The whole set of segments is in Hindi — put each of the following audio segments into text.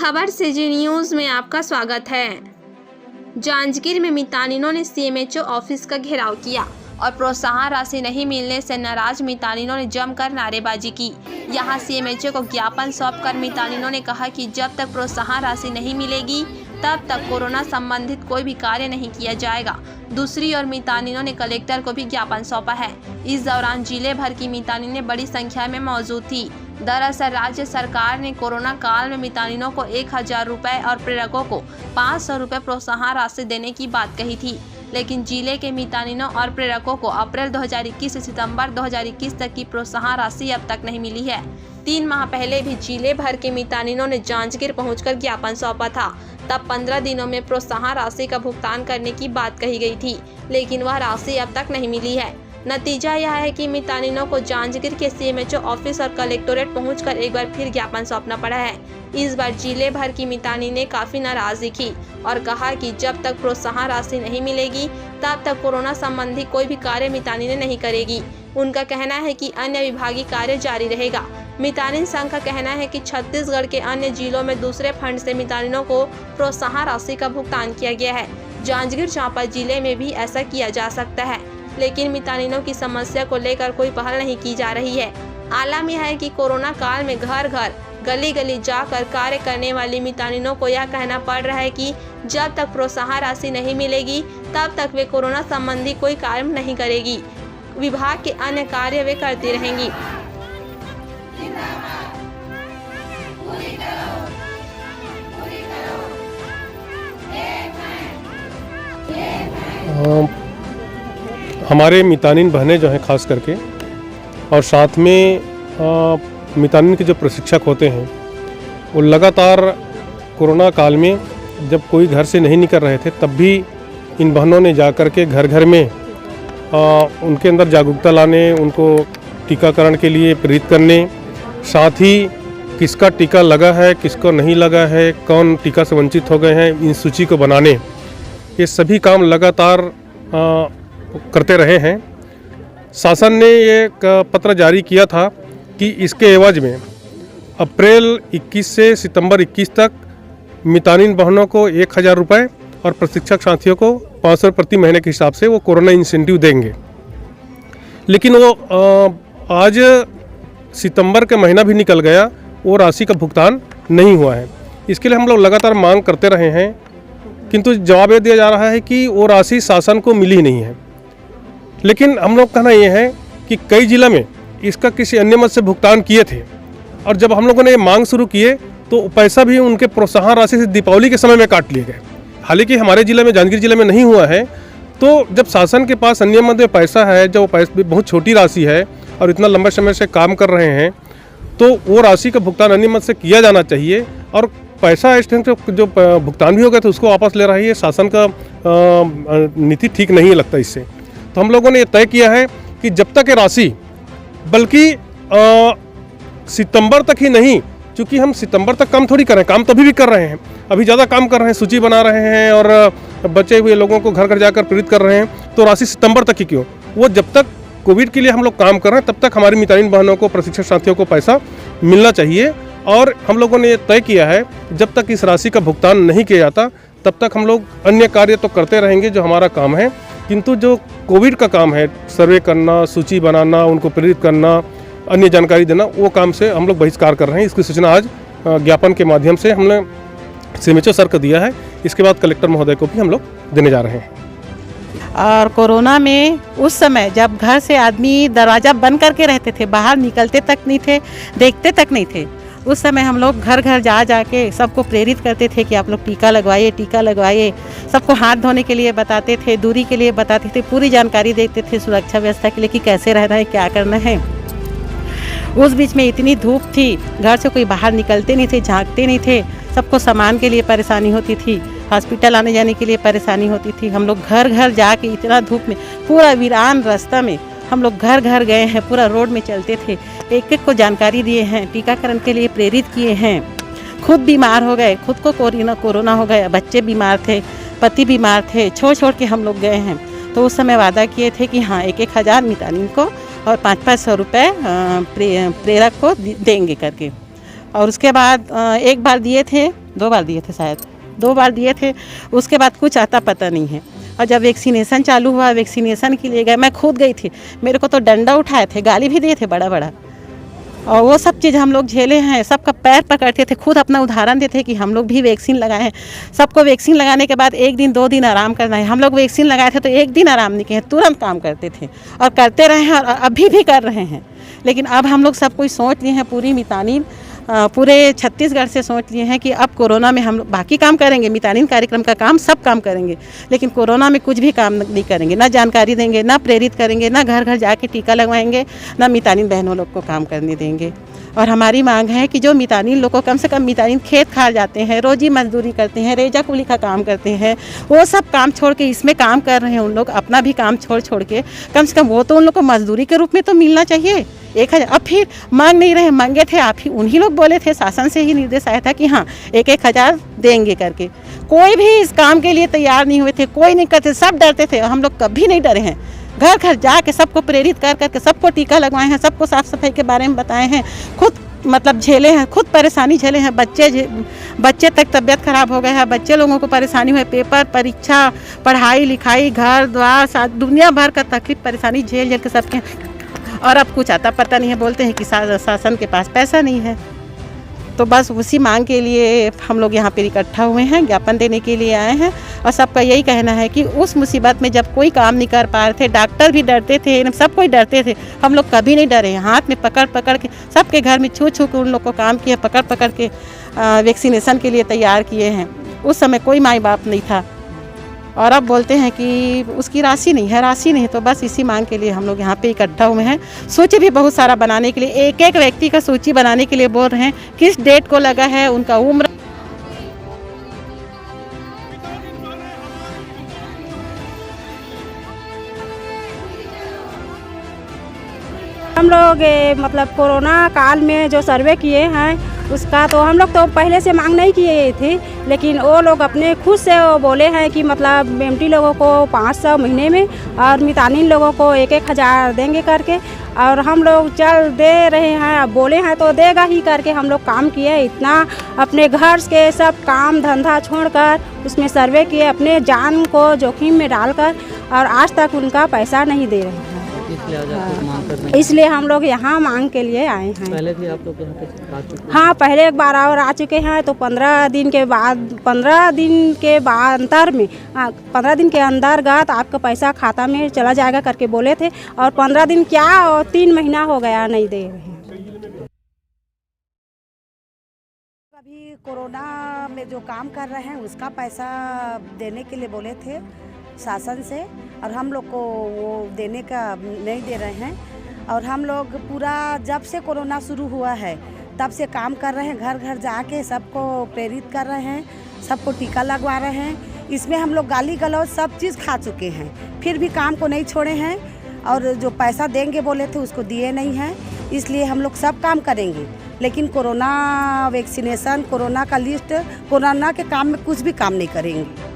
खबर सीजी न्यूज़ में आपका स्वागत है। जांजगीर में मितानिनों ने सीएमएचओ ऑफिस का घेराव किया और प्रोत्साहन राशि नहीं मिलने से नाराज मितानिनों ने जमकर नारेबाजी की। यहां सीएमएचओ को ज्ञापन सौंपकर मितानिनों ने कहा कि जब तक प्रोत्साहन राशि नहीं मिलेगी तब तक कोरोना संबंधित कोई भी कार्य नहीं किया जाएगा। दूसरी ओर मितानिनों ने कलेक्टर को भी ज्ञापन सौंपा है। इस दौरान जिले भर की मितानिनें बड़ी संख्या में मौजूद थी। दरअसल राज्य सरकार ने कोरोना काल में मितानिनों को 1000 रुपए और प्रेरकों को 500 रुपए प्रोत्साहन राशि देने की बात कही थी, लेकिन जिले के मितानिनों और प्रेरकों को अप्रैल 2021 से सितंबर 2021 तक की प्रोत्साहन राशि अब तक नहीं मिली है। 3 माह पहले भी जिले भर के मितानिनों ने जांजगीर पहुंचकर ज्ञापन सौंपा था। तब 15 दिनों में प्रोत्साहन राशि का भुगतान करने की बात कही गई थी, लेकिन वह राशि अब तक नहीं मिली है। नतीजा यह है कि मितानिनों को जांजगीर के सीएमएचओ ऑफिस और कलेक्टोरेट पहुंचकर एक बार फिर ज्ञापन सौंपना पड़ा है। इस बार जिले भर की मितानी ने काफी नाराज दिखी और कहा कि जब तक प्रोत्साहन राशि नहीं मिलेगी तब तक कोरोना संबंधी कोई भी कार्य मितानी ने नहीं करेगी। उनका कहना है कि अन्य विभागीय कार्य जारी रहेगा। मितानिन संघ का कहना है कि छत्तीसगढ़ के अन्य जिलों में दूसरे फंड से मितानिनों को प्रोत्साहन राशि का भुगतान किया गया है। जांजगीर चांपा जिले में भी ऐसा किया जा सकता है, लेकिन मितानिनों की समस्या को लेकर कोई पहल नहीं की जा रही है। आलम यह है कि कोरोना काल में घर घर गली गली जाकर कार्य करने वाली मितानिनों को यह कहना पड़ रहा है कि जब तक प्रोत्साहन राशि नहीं मिलेगी तब तक वे कोरोना संबंधी कोई कार्य नहीं करेगी। विभाग के अन्य कार्य वे करती रहेंगी। हमारे मितानिन बहनें जो हैं खास करके, और साथ में मितानिन के जो प्रशिक्षक होते हैं, वो लगातार कोरोना काल में जब कोई घर से नहीं निकल रहे थे तब भी इन बहनों ने जा कर के घर घर में उनके अंदर जागरूकता लाने, उनको टीकाकरण के लिए प्रेरित करने, साथ ही किसका टीका लगा है किसको नहीं लगा है, कौन टीका से वंचित हो गए हैं, इन सूची को बनाने, ये सभी काम लगातार करते रहे हैं। शासन ने एक पत्र जारी किया था कि इसके एवज में अप्रैल 21 से सितंबर 21 तक मितानिन बहनों को 1000 रुपये और प्रशिक्षक साथियों को 500 प्रति महीने के हिसाब से वो कोरोना इंसेंटिव देंगे। लेकिन वो आज सितंबर का महीना भी निकल गया, वो राशि का भुगतान नहीं हुआ है। इसके लिए हम लोग लगातार मांग करते रहे हैं, किंतु जवाब ये दिया जा रहा है कि वो राशि शासन को मिली ही नहीं है। लेकिन हम लोग कहना ये है कि कई जिला में इसका किसी अन्य मद से भुगतान किए थे, और जब हम लोगों ने ये मांग शुरू किए तो पैसा भी उनके प्रोत्साहन राशि से दीपावली के समय में काट लिए गए। हालांकि हमारे जिले में, जांजगीर जिले में नहीं हुआ है, तो जब शासन के पास अन्य मद में पैसा है, जो पैसा बहुत छोटी राशि है और इतना लंबे समय से काम कर रहे हैं, तो वो राशि का भुगतान अन्य मद से किया जाना चाहिए। और पैसा इस टाइम से जो भुगतान भी हो गया तो उसको वापस ले रहा है, ये शासन का नीति ठीक नहीं लगता इससे। तो हम लोगों ने ये तय किया है कि जब तक ये राशि, बल्कि सितंबर तक ही नहीं, क्योंकि हम सितंबर तक काम थोड़ी कर रहे हैं, काम तो अभी भी कर रहे हैं, अभी ज़्यादा काम कर रहे हैं, सूची बना रहे हैं और बचे हुए लोगों को घर घर जाकर प्रेरित कर रहे हैं। तो राशि सितंबर तक ही क्यों, वो जब तक कोविड के लिए हम लोग काम कर रहे हैं तब तक हमारी मितानिन बहनों को, प्रशिक्षक साथियों को पैसा मिलना चाहिए। और हम लोगों ने ये तय किया है जब तक इस राशि का भुगतान नहीं किया जाता तब तक हम लोग अन्य कार्य तो करते रहेंगे जो हमारा काम है, किंतु जो कोविड का काम है, सर्वे करना, सूची बनाना, उनको प्रेरित करना, अन्य जानकारी देना, वो काम से हम लोग बहिष्कार कर रहे हैं। इसकी सूचना आज ज्ञापन के माध्यम से हमने सीएमएचओ सर को दिया है। इसके बाद कलेक्टर महोदय को भी हम लोग देने जा रहे हैं। और कोरोना में उस समय जब घर से आदमी दरवाज़ा बंद करके रहते थे, बाहर निकलते तक नहीं थे, देखते तक नहीं थे, उस समय हम लोग घर घर जा के सबको प्रेरित करते थे कि आप लोग टीका लगवाइए, टीका लगवाइए। सबको हाथ धोने के लिए बताते थे, दूरी के लिए बताते थे, पूरी जानकारी देते थे सुरक्षा व्यवस्था के लिए कि कैसे रहना है, क्या करना है। उस बीच में इतनी धूप थी, घर से कोई बाहर निकलते नहीं थे, झांकते नहीं थे, सबको सामान के लिए परेशानी होती थी, हॉस्पिटल आने जाने के लिए परेशानी होती थी। हम लोग घर घर जाके इतना धूप में, पूरा वीरान रास्ता में हम लोग घर घर गए हैं, पूरा रोड में चलते थे, एक एक को जानकारी दिए हैं, टीकाकरण के लिए प्रेरित किए हैं। खुद बीमार हो गए, खुद को कोरोना हो गया, बच्चे बीमार थे, पति बीमार थे, छोड़ के हम लोग गए हैं। तो उस समय वादा किए थे कि हाँ 1,000 मितानिन को और 500 रुपये प्रेरक को देंगे करके। और उसके बाद एक बार दिए थे 2 बार दिए थे शायद, 2 बार दिए थे। उसके बाद कुछ आता पता नहीं है। और जब वैक्सीनेशन चालू हुआ, वैक्सीनेशन के लिए गए, मैं खुद गई थी, मेरे को तो डंडा उठाए थे, गाली भी दिए थे बड़ा बड़ा। और वो सब चीज़ हम लोग झेले हैं, सबका पैर पकड़ते थे, खुद अपना उदाहरण देते कि हम लोग भी वैक्सीन लगाए हैं। सबको वैक्सीन लगाने के बाद 1 दिन 2 दिन आराम करना है। हम लोग वैक्सीन लगाए थे तो 1 दिन आराम नहीं किए, तुरंत काम करते थे और करते रहे हैं और अभी भी कर रहे हैं। लेकिन अब हम लोग सब कुछ सोच लिए हैं, पूरी मितानिन पूरे छत्तीसगढ़ से सोच लिए हैं कि अब कोरोना में हम लोग बाकी काम करेंगे, मितानिन कार्यक्रम का काम सब काम करेंगे, लेकिन कोरोना में कुछ भी काम नहीं करेंगे, ना जानकारी देंगे, ना प्रेरित करेंगे, ना घर घर जाके टीका लगवाएंगे, ना मितानिन बहनों लोग को काम करने देंगे। और हमारी मांग है कि जो मितानिन लोग को कम से कम मितानिन खेत खार जाते हैं, रोजी मजदूरी करते हैं, रेजा कुली का काम करते हैं, वो सब काम छोड़ के इसमें काम कर रहे हैं। उन लोग अपना भी काम छोड़ के कम से कम वो तो उन लोग को मजदूरी के रूप में तो मिलना चाहिए। 1000 अब फिर मांग नहीं रहे, मांगे थे आप ही, उन्हीं लोग बोले थे, शासन से ही निर्देश आया था कि हाँ 1-1000 देंगे करके। कोई भी इस काम के लिए तैयार नहीं हुए थे, कोई नहीं करते, सब डरते थे। हम लोग कभी नहीं डरे हैं, घर घर जाके सबको प्रेरित कर करके सबको टीका लगवाए हैं, सबको साफ सफाई के बारे में बताए हैं, खुद मतलब झेले हैं, खुद परेशानी झेले हैं। बच्चे तक तबीयत खराब हो गए है, बच्चे लोगों को परेशानी हुई, पेपर परीक्षा, पढ़ाई लिखाई, घर द्वार, दुनिया भर का तकलीफ परेशानी झेल के सबके। और अब कुछ आता पता नहीं है, बोलते हैं कि शासन के पास पैसा नहीं है। तो बस उसी मांग के लिए हम लोग यहाँ पर इकट्ठा हुए हैं, ज्ञापन देने के लिए आए हैं। और सबका यही कहना है कि उस मुसीबत में जब कोई काम नहीं कर पा रहे थे, डॉक्टर भी डरते थे, सब कोई डरते थे, हम लोग कभी नहीं डरे। हाथ में पकड़ के सबके घर में छू के उन लोग को काम किया, पकड़ के वैक्सीनेशन के लिए तैयार किए हैं। उस समय कोई माई बाप नहीं था। और अब बोलते हैं कि उसकी राशि नहीं, तो बस इसी मांग के लिए हम लोग यहाँ पे इकट्ठा हुए हैं। सूची भी बहुत सारा बनाने के लिए, एक व्यक्ति का सूची बनाने के लिए बोल रहे हैं, किस डेट को लगा है, उनका उम्र। हम लोग मतलब कोरोना काल में जो सर्वे किए हैं उसका तो हम लोग तो पहले से मांग नहीं किए थे, लेकिन वो लोग अपने खुद से वो बोले हैं कि मतलब एमटी लोगों को 500 महीने में और मितानिन लोगों को 1-1000 देंगे करके। और हम लोग चल दे रहे हैं, अब बोले हैं तो देगा ही करके हम लोग काम किए। इतना अपने घर के सब काम धंधा छोड़कर उसमें सर्वे किए, अपने जान को जोखिम में डालकर, और आज तक उनका पैसा नहीं दे रहे हैं। इसलिए हम लोग यहाँ मांग के लिए आए हैं। पहले भी आप लोग यहाँ पे आ चुके हैं? हाँ, पहले एक बार और आ चुके हैं। तो 15 दिन के अंतर में 15 दिन के अंतर्गत आपका पैसा खाता में चला जाएगा करके बोले थे, और 15 दिन क्या और 3 महीना हो गया नहीं दे रहे हैं। अभी कोरोना में जो काम कर रहे हैं उसका पैसा देने के लिए बोले थे शासन से, और हम लोग को वो देने का नहीं दे रहे हैं। और हम लोग पूरा जब से कोरोना शुरू हुआ है तब से काम कर रहे हैं, घर घर जाके सबको प्रेरित कर रहे हैं, सबको टीका लगवा रहे हैं। इसमें हम लोग गाली गलौज सब चीज़ खा चुके हैं, फिर भी काम को नहीं छोड़े हैं। और जो पैसा देंगे बोले थे उसको दिए नहीं हैं, इसलिए हम लोग सब काम करेंगे, लेकिन कोरोना वैक्सीनेशन, कोरोना का लिस्ट, कोरोना के काम में कुछ भी काम नहीं करेंगे।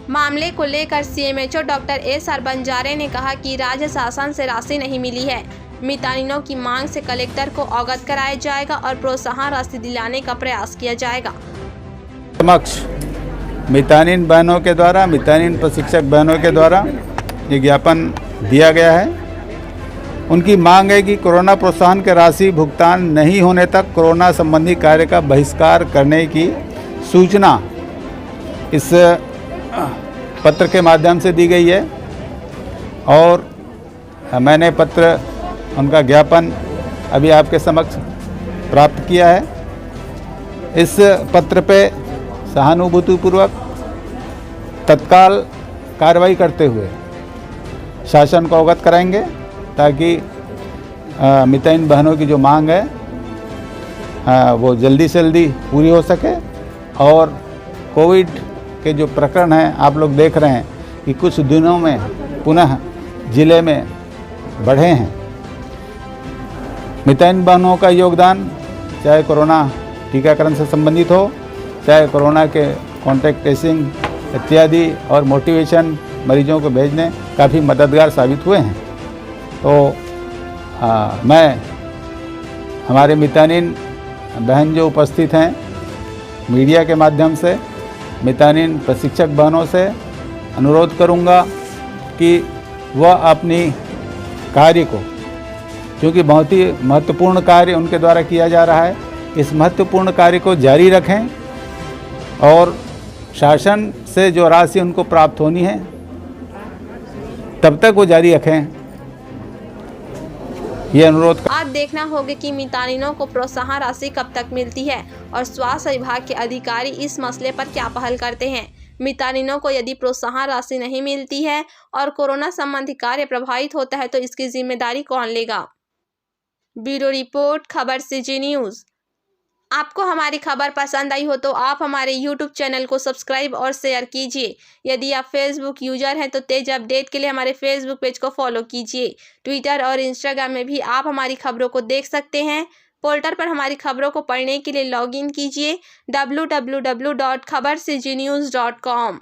मामले को लेकर सीएमएचओ डॉक्टर एस.आर. बंजारे ने कहा कि राज्य शासन से राशि नहीं मिली है। मितानिनों की मांग से कलेक्टर को अवगत कराया जाएगा और प्रोत्साहन राशि दिलाने का प्रयास किया जाएगा। समक्ष मितानिन बहनों के द्वारा, मितानिन प्रशिक्षक बहनों के द्वारा ये ज्ञापन दिया गया है। उनकी मांग है कि कोरोना प्रोत्साहन के राशि भुगतान नहीं होने तक कोरोना संबंधी कार्य का बहिष्कार करने की सूचना इस पत्र के माध्यम से दी गई है। और मैंने पत्र, उनका ज्ञापन अभी आपके समक्ष प्राप्त किया है। इस पत्र पे सहानुभूतिपूर्वक तत्काल कार्रवाई करते हुए शासन को अवगत कराएंगे, ताकि मितानिन बहनों की जो मांग है वो जल्दी से जल्दी पूरी हो सके। और कोविड के जो प्रकरण हैं, आप लोग देख रहे हैं कि कुछ दिनों में पुनः जिले में बढ़े हैं। मितानिन बहनों का योगदान, चाहे कोरोना टीकाकरण से संबंधित हो, चाहे कोरोना के कॉन्टैक्ट ट्रेसिंग इत्यादि और मोटिवेशन मरीजों को भेजने काफ़ी मददगार साबित हुए हैं। तो मैं हमारे मितानिन बहन जो उपस्थित हैं, मीडिया के माध्यम से मितानिन प्रशिक्षक बहनों से अनुरोध करूंगा कि वह अपनी कार्य को, क्योंकि बहुत ही महत्वपूर्ण कार्य उनके द्वारा किया जा रहा है, इस महत्वपूर्ण कार्य को जारी रखें और शासन से जो राशि उनको प्राप्त होनी है तब तक वो जारी रखें, ये अनुरोध। आज देखना होगा कि मितानिनों को प्रोत्साहन राशि कब तक मिलती है और स्वास्थ्य विभाग के अधिकारी इस मसले पर क्या पहल करते हैं। मितानिनों को यदि प्रोत्साहन राशि नहीं मिलती है और कोरोना संबंधी कार्य प्रभावित होता है तो इसकी जिम्मेदारी कौन लेगा। ब्यूरो रिपोर्ट, खबर CG न्यूज़। आपको हमारी खबर पसंद आई हो तो आप हमारे YouTube चैनल को सब्सक्राइब और शेयर कीजिए। यदि आप Facebook यूजर हैं तो तेज अपडेट के लिए हमारे Facebook पेज को फॉलो कीजिए। Twitter और Instagram में भी आप हमारी खबरों को देख सकते हैं। पोर्टल पर हमारी खबरों को पढ़ने के लिए लॉगिन कीजिए www.khabarcgnews.com।